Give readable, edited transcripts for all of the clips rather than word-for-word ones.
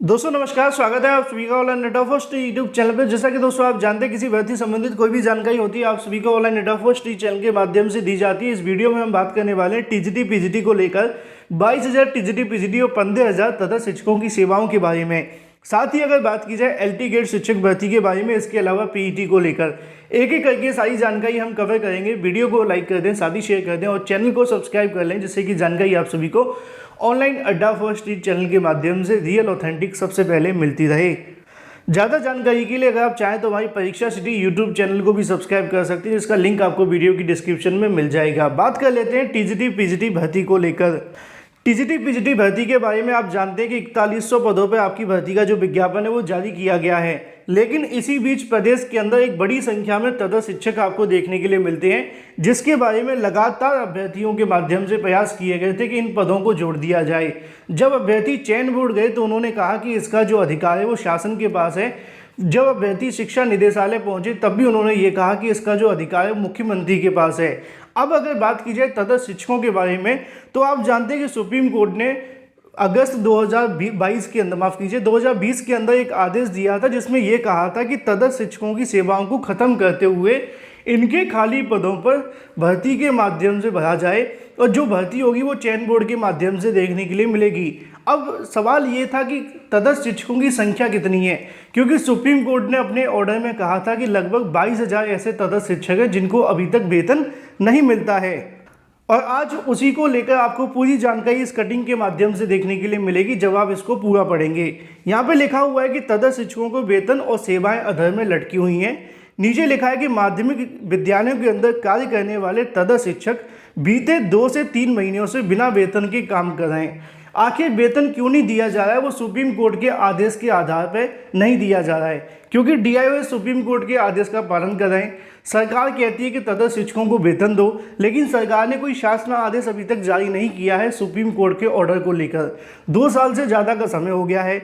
दोस्तों नमस्कार, स्वागत है आप सभी का online net of first YouTube channel पर। जैसा कि दोस्तों आप जानते हैं, किसी भर्ती संबंधित कोई भी जानकारी होती है आप सभी को online net of first channel के माध्यम से दी जाती है। इस वीडियो में हम बात करने वाले हैं टीजीटी पीजीटी को लेकर 22,000 टीजीटी पीजीटी और 15,000 तथा शिक्षकों की सेवाओं के बारे में। साथ ही अगर बात की जाए एलटी गेट शिक्षक भर्ती के बारे में, इसके अलावा पीईटी को लेकर एक एक करके सारी जानकारी हम कवर करेंगे। वीडियो को लाइक कर दें, साथ ही शेयर कर दें और चैनल को सब्सक्राइब कर लें, जिससे कि जानकारी आप सभी को ऑनलाइन अड्डा फर्स्ट चैनल के माध्यम से रियल ऑथेंटिक सबसे पहले मिलती रहे। ज़्यादा जानकारी के लिए अगर आप चाहें तो हमारी परीक्षा सिटी यूट्यूब चैनल को भी सब्सक्राइब कर सकते हैं, जिसका लिंक आपको वीडियो की डिस्क्रिप्शन में मिल जाएगा। बात कर लेते हैं टीजीटी पीजीटी भर्ती को लेकर। टीजीटी पीजीटी भर्ती के बारे में आप जानते हैं कि 4100 पदों पर आपकी भर्ती का जो विज्ञापन है वो जारी किया गया है। लेकिन इसी बीच प्रदेश के अंदर एक बड़ी संख्या में तथा शिक्षक आपको देखने के लिए मिलते हैं, जिसके बारे में लगातार अभ्यर्थियों के माध्यम से प्रयास किए गए थे कि इन पदों को जोड़ दिया जाए। जब अभ्यर्थी चयन बोर्ड गए तो उन्होंने कहा कि इसका जो अधिकार है वो शासन के पास है। जब अभ्यर्थी शिक्षा निदेशालय पहुंचे तब भी उन्होंने ये कहा कि इसका जो अधिकार है मुख्यमंत्री के पास है। अब अगर बात की जाए तथा शिक्षकों के बारे में, तो आप जानते हैं कि सुप्रीम कोर्ट ने अगस्त 2022 के अंदर 2020 के अंदर एक आदेश दिया था, जिसमें यह कहा था कि तदर्थ शिक्षकों की सेवाओं को खत्म करते हुए इनके खाली पदों पर भर्ती के माध्यम से भरा जाए और जो भर्ती होगी वो चयन बोर्ड के माध्यम से देखने के लिए मिलेगी। अब सवाल ये था कि तदर्थ शिक्षकों की संख्या कितनी है, क्योंकि सुप्रीम कोर्ट ने अपने ऑर्डर में कहा था कि लगभग 22,000 ऐसे तदर्थ शिक्षक हैं जिनको अभी तक वेतन नहीं मिलता है। और आज उसी को लेकर आपको पूरी जानकारी इस कटिंग के माध्यम से देखने के लिए मिलेगी जब आप इसको पूरा पढ़ेंगे। यहाँ पे लिखा हुआ है कि तदर्थ शिक्षकों को वेतन और सेवाएं अधर में लटकी हुई हैं। नीचे लिखा है कि माध्यमिक विद्यालयों के अंदर कार्य करने वाले तदर्थ शिक्षक बीते 2 से 3 महीनों से बिना वेतन के काम कर रहे हैं। आखिर वेतन क्यों नहीं दिया जा रहा है? वो सुप्रीम कोर्ट के आदेश के आधार पर नहीं दिया जा रहा है, क्योंकि डीआईओ सुप्रीम कोर्ट के आदेश का पालन कर रहे हैं। सरकार कहती है कि तदर्थ शिक्षकों को वेतन दो, लेकिन सरकार ने कोई शासन आदेश अभी तक जारी नहीं किया है सुप्रीम कोर्ट के ऑर्डर को लेकर। 2 साल से ज़्यादा का समय हो गया है।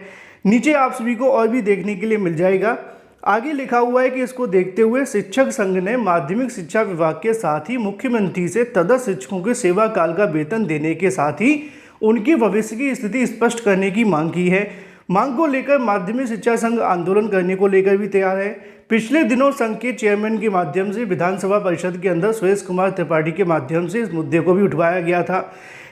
नीचे आप सभी को और भी देखने के लिए मिल जाएगा। आगे लिखा हुआ है कि इसको देखते हुए शिक्षक संघ ने माध्यमिक शिक्षा विभाग के साथ ही मुख्यमंत्री से तदर्थ शिक्षकों के सेवा काल का वेतन देने के साथ ही उनकी भविष्य की स्थिति स्पष्ट करने की मांग की है। मांग को लेकर माध्यमिक शिक्षा संघ आंदोलन करने को लेकर भी तैयार है। पिछले दिनों संघ के चेयरमैन के माध्यम से विधानसभा परिषद के अंदर सुरेश कुमार त्रिपाठी के माध्यम से इस मुद्दे को भी उठवाया गया था।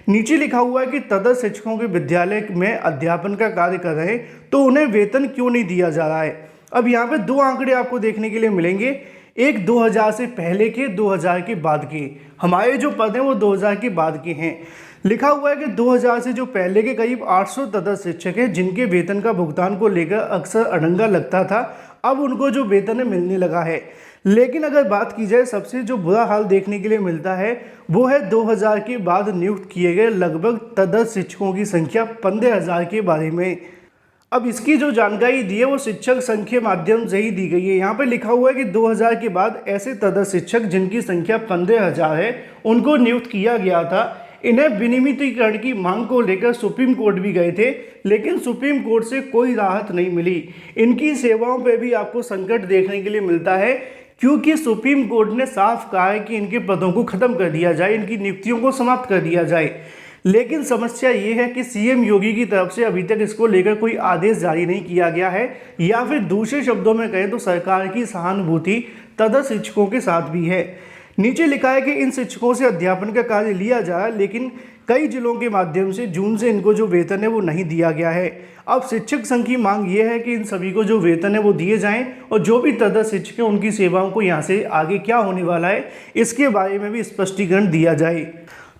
नीचे लिखा हुआ है कि तदर्थ शिक्षकों के विद्यालय में अध्यापन का कार्य कर रहे हैं तो उन्हें वेतन क्यों नहीं दिया जा रहा है। अब यहाँ पे 2 आंकड़े आपको देखने के लिए मिलेंगे, एक 2000 से पहले के, 2000 के बाद के। हमारे जो पद हैं वो 2000 के बाद के हैं। लिखा हुआ है कि 2000 से जो पहले के करीब 800 तदर्थ शिक्षक हैं जिनके वेतन का भुगतान को लेकर अक्सर अड़ंगा लगता था। अब उनको जो वेतन है मिलने लगा है। लेकिन अगर बात की जाए, सबसे जो बुरा हाल देखने के लिए मिलता है वो है 2000 के बाद नियुक्त किए गए लगभग तदर्थ शिक्षकों की संख्या 15,000 के बारे में। अब इसकी जो जानकारी दी है वो शिक्षक संघ के माध्यम से ही दी गई है। यहाँ पे लिखा हुआ है कि 2000 के बाद ऐसे तदर्थ शिक्षक जिनकी संख्या 15,000 है उनको नियुक्त किया गया था। इन्हें विनियमितीकरण की मांग को लेकर सुप्रीम कोर्ट भी गए थे, लेकिन सुप्रीम कोर्ट से कोई राहत नहीं मिली। इनकी सेवाओं पर भी आपको संकट देखने के लिए मिलता है, क्योंकि सुप्रीम कोर्ट ने साफ कहा है कि इनके पदों को खत्म कर दिया जाए, इनकी नियुक्तियों को समाप्त कर दिया जाए। लेकिन समस्या ये है कि सीएम योगी की तरफ से अभी तक इसको लेकर कोई आदेश जारी नहीं किया गया है, या फिर दूसरे शब्दों में कहें तो सरकार की सहानुभूति तदर्थ शिक्षकों के साथ भी है। नीचे लिखा है कि इन शिक्षकों से अध्यापन का कार्य लिया जा रहा है, लेकिन कई जिलों के माध्यम से जून से इनको जो वेतन है वो नहीं दिया गया है। अब शिक्षक संघ की मांग ये है कि इन सभी को जो वेतन है वो दिए जाएं और जो भी तदर्थ शिक्षक हैं उनकी सेवाओं को यहाँ से आगे क्या होने वाला है इसके बारे में भी स्पष्टीकरण दिया जाए।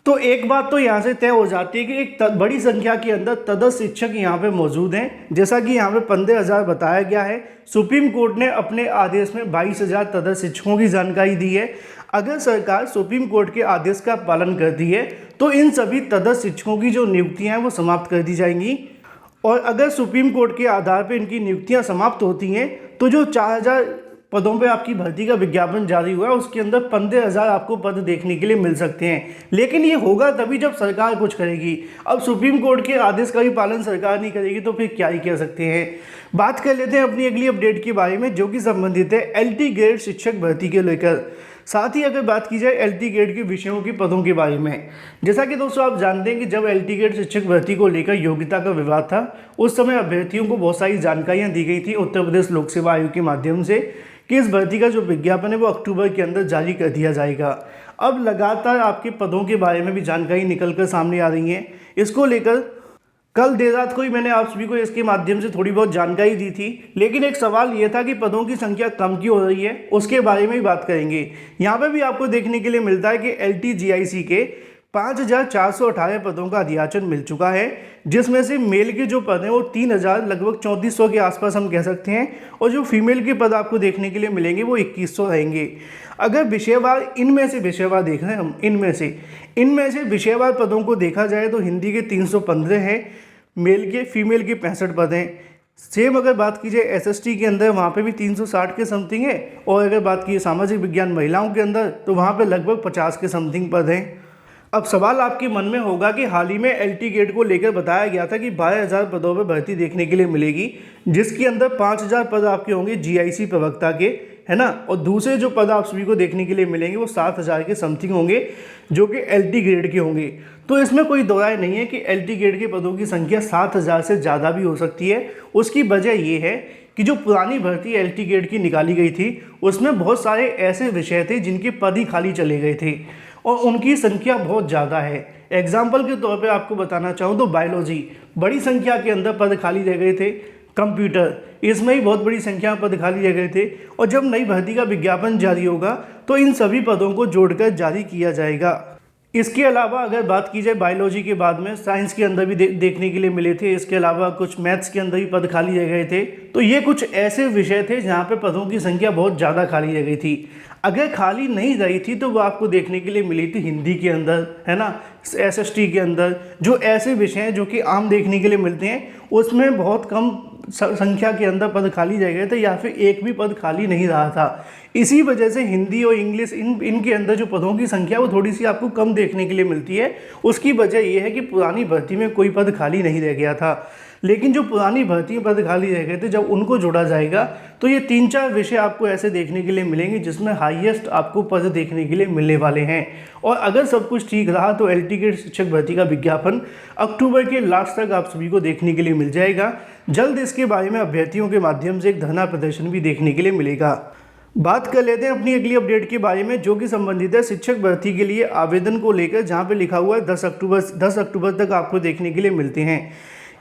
तो एक बात तो यहाँ से तय हो जाती है कि एक बड़ी संख्या के अंदर तदर्थ शिक्षक यहाँ पे मौजूद हैं, जैसा कि यहाँ पे 15,000 बताया गया है। सुप्रीम कोर्ट ने अपने आदेश में 22,000 तदर्थ शिक्षकों की जानकारी दी है। अगर सरकार सुप्रीम कोर्ट के आदेश का पालन करती है तो इन सभी तदर्थ शिक्षकों की जो नियुक्तियाँ हैं वो समाप्त कर दी जाएंगी। और अगर सुप्रीम कोर्ट के आधार पर इनकी नियुक्तियाँ समाप्त होती हैं तो जो 4,000 पदों पे आपकी भर्ती का विज्ञापन जारी हुआ है उसके अंदर 15,000 आपको पद देखने के लिए मिल सकते हैं। लेकिन ये होगा तभी जब सरकार कुछ करेगी। अब सुप्रीम कोर्ट के आदेश का भी पालन सरकार नहीं करेगी तो फिर क्या ही कह सकते हैं। बात कर लेते हैं अपनी अगली अपडेट के बारे में, जो कि संबंधित है एलटी ग्रेड शिक्षक भर्ती के लेकर। साथ ही अगर बात की जाए एलटी ग्रेड के विषयों के पदों के बारे में, जैसा कि दोस्तों आप जानते हैं कि जब एलटी ग्रेड शिक्षक भर्ती को लेकर योग्यता का विवाद था, उस समय अभ्यर्थियों को बहुत सारी जानकारियां दी गई थी उत्तर प्रदेश लोक सेवा आयोग के माध्यम से कि इस भर्ती का जो विज्ञापन है वो अक्टूबर के अंदर जारी कर दिया जाएगा। अब लगातार आपके पदों के बारे में भी जानकारी निकल कर सामने आ रही है। इसको लेकर कल देर रात को ही मैंने आप सभी को इसके माध्यम से थोड़ी बहुत जानकारी दी थी, लेकिन एक सवाल ये था कि पदों की संख्या कम क्यों हो रही है, उसके बारे में ही बात करेंगे। यहाँ पे भी आपको देखने के लिए मिलता है कि LTGIC के 5,418 पदों का अधियाचन मिल चुका है, जिसमें से मेल के जो पद हैं वो 3,000 लगभग 3400 के आसपास हम कह सकते हैं, और जो फीमेल के पद आपको देखने के लिए मिलेंगे वो 2100 रहेंगे। अगर विषयवार इनमें से विषयवार देख रहे हैं हम, इनमें से विषयवार पदों को देखा जाए तो हिंदी के 315 हैं, मेल के फीमेल के 65 पद हैं। सेम अगर बात की जाए SST के अंदर, वहाँ पे भी 360 के समथिंग है, और अगर बात की सामाजिक विज्ञान महिलाओं के अंदर तो वहाँ पे लगभग 50 के समथिंग पद हैं। अब सवाल आपके मन में होगा कि हाल ही में LT ग्रेड को लेकर बताया गया था कि 12,000 पदों पर भर्ती देखने के लिए मिलेगी, जिसके अंदर 5,000 पद आपके होंगे GIC प्रवक्ता के, है ना, और दूसरे जो पद आप सभी को देखने के लिए मिलेंगे वो 7,000 के समथिंग होंगे, जो कि LT ग्रेड के होंगे। तो इसमें कोई दो राय नहीं है कि LT ग्रेड के पदों की संख्या 7,000 से ज़्यादा भी हो सकती है। उसकी वजह ये है कि जो पुरानी भर्ती LT ग्रेड की निकाली गई थी, उसमें बहुत सारे ऐसे विषय थे जिनके पद ही खाली चले गए थे, और उनकी संख्या बहुत ज़्यादा है। एग्जाम्पल के तौर पे आपको बताना चाहूँ तो बायोलॉजी, बड़ी संख्या के अंदर पद खाली रह गए थे। कंप्यूटर, इसमें ही बहुत बड़ी संख्या में पद खाली रह गए थे, और जब नई भर्ती का विज्ञापन जारी होगा तो इन सभी पदों को जोड़कर जारी किया जाएगा। इसके अलावा अगर बात की जाए बायोलॉजी के बाद में साइंस के अंदर भी देखने के लिए मिले थे, इसके अलावा कुछ मैथ्स के अंदर भी पद खाली रह गए थे। तो ये कुछ ऐसे विषय थे जहाँ पे पदों की संख्या बहुत ज़्यादा खाली रह गई थी। अगर खाली नहीं रही थी तो वो आपको देखने के लिए मिली थी हिंदी के अंदर, है ना, SST के अंदर। जो ऐसे विषय हैं जो कि आम देखने के लिए मिलते हैं, उसमें बहुत कम संख्या के अंदर पद खाली रह गए थे, या फिर एक भी पद खाली नहीं रहा था। इसी वजह से हिंदी और इंग्लिश इनके अंदर जो पदों की संख्या वो थोड़ी सी आपको कम देखने के लिए मिलती है। उसकी वजह ये है कि पुरानी भर्ती में कोई पद खाली नहीं रह गया था, लेकिन जो पुरानी भर्ती में पद खाली रह गए थे, जब उनको जोड़ा जाएगा तो ये 3-4 विषय आपको ऐसे देखने के लिए मिलेंगे जिसमें हाईएस्ट आपको पद देखने के लिए मिलने वाले हैं। और अगर सब कुछ ठीक रहा तो LT ग्रेड शिक्षक भर्ती का विज्ञापन अक्टूबर के लास्ट तक आप सभी को देखने के लिए मिल जाएगा। जल्द इसके बारे में अभ्यर्थियों के माध्यम से एक धरना प्रदर्शन भी देखने के लिए मिलेगा। बात कर लेते हैं अपनी अगली अपडेट के बारे में, जो कि संबंधित है शिक्षक भर्ती के लिए आवेदन को लेकर, जहां पे लिखा हुआ है 10 अक्टूबर तक आपको देखने के लिए मिलते हैं।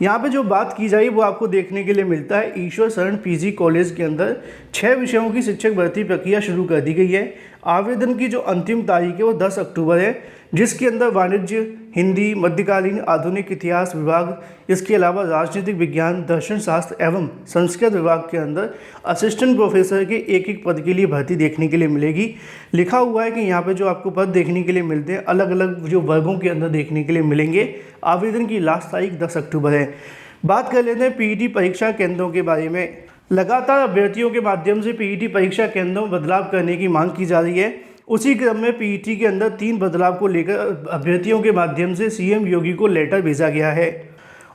यहाँ पे जो बात की जाए वो आपको देखने के लिए मिलता है ईश्वर शरण PG कॉलेज के अंदर 6 विषयों की शिक्षक भर्ती प्रक्रिया शुरू कर दी गई है। आवेदन की जो अंतिम तारीख है वो 10 अक्टूबर है, जिसके अंदर वाणिज्य, हिंदी, मध्यकालीन आधुनिक इतिहास विभाग, इसके अलावा राजनीतिक विज्ञान, दर्शन शास्त्र एवं संस्कृत विभाग के अंदर असिस्टेंट प्रोफेसर के एक पद के लिए भर्ती देखने के लिए मिलेगी। लिखा हुआ है कि यहाँ पे जो आपको पद देखने के लिए मिलते हैं अलग अलग जो वर्गों के अंदर देखने के लिए मिलेंगे। आवेदन की लास्ट तारीख 10 अक्टूबर है। बात कर लेते हैं PET परीक्षा केंद्रों के बारे में। लगातार अभ्यर्थियों के माध्यम से PET परीक्षा केंद्रों में बदलाव करने की मांग की जा रही है। उसी क्रम में PET के अंदर 3 बदलाव को लेकर अभ्यर्थियों के माध्यम से CM योगी को लेटर भेजा गया है,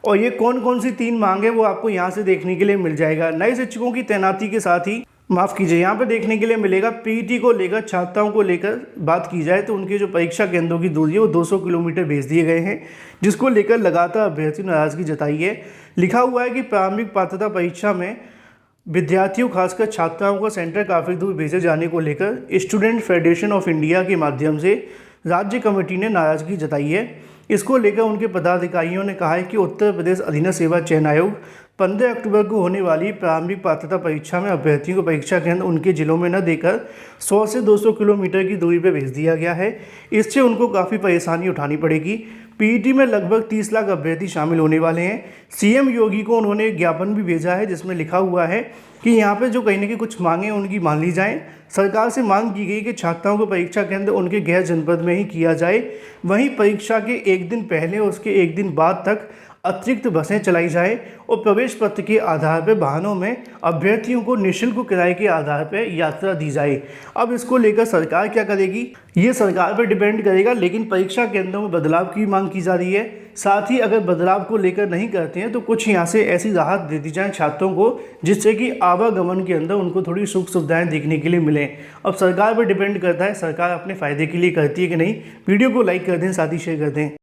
और ये कौन कौन सी 3 मांगे वो आपको यहाँ से देखने के लिए मिल जाएगा। नए शिक्षकों की तैनाती के साथ ही माफ़ कीजिए, यहाँ पे देखने के लिए मिलेगा PET को लेकर, छात्राओं को लेकर बात की जाए तो उनके जो परीक्षा केंद्रों की दूरी है वो 200 किलोमीटर भेज दिए गए हैं, जिसको लेकर लगातार अभ्यर्थी नाराजगी जताई है। लिखा हुआ है कि प्रारंभिक पात्रता परीक्षा में विद्यार्थियों खासकर छात्राओं का सेंटर काफ़ी दूर भेजे जाने को लेकर स्टूडेंट फेडरेशन ऑफ इंडिया के माध्यम से राज्य कमेटी ने नाराजगी जताई है। इसको लेकर उनके पदाधिकारियों ने कहा है कि उत्तर प्रदेश अधीनस्थ सेवा चयन आयोग 15 अक्टूबर को होने वाली प्रारंभिक पात्रता परीक्षा में अभ्यर्थियों को परीक्षा केंद्र उनके जिलों में न देकर 100 से 200 किलोमीटर की दूरी पर भेज दिया गया है। इससे उनको काफ़ी परेशानी उठानी पड़ेगी। PET में लगभग 30 लाख अभ्यर्थी शामिल होने वाले हैं। CM योगी को उन्होंने एक ज्ञापन भी भेजा है जिसमें लिखा हुआ है कि यहाँ पे जो कहीं ना कहीं कुछ मांगे उनकी मान ली जाएं। सरकार से मांग की गई कि छात्राओं को परीक्षा केंद्र उनके गृह जनपद में ही किया जाए, वहीं परीक्षा के एक दिन पहले और उसके एक दिन बाद तक अतिरिक्त बसें चलाई जाए और प्रवेश पत्र के आधार पर वाहनों में अभ्यर्थियों को निःशुल्क किराए के आधार पर यात्रा दी जाए। अब इसको लेकर सरकार क्या करेगी ये सरकार पर डिपेंड करेगा, लेकिन परीक्षा केंद्रों में बदलाव की मांग की जा रही है। साथ ही अगर बदलाव को लेकर नहीं करते हैं तो कुछ यहाँ से ऐसी राहत दे दी जाए छात्रों को जिससे कि आवागमन के अंदर उनको थोड़ी सुख सुविधाएं देखने के लिए मिलें। अब सरकार पर डिपेंड करता है सरकार अपने फ़ायदे के लिए करती है कि नहीं। वीडियो को लाइक कर दें, साथ ही शेयर कर दें।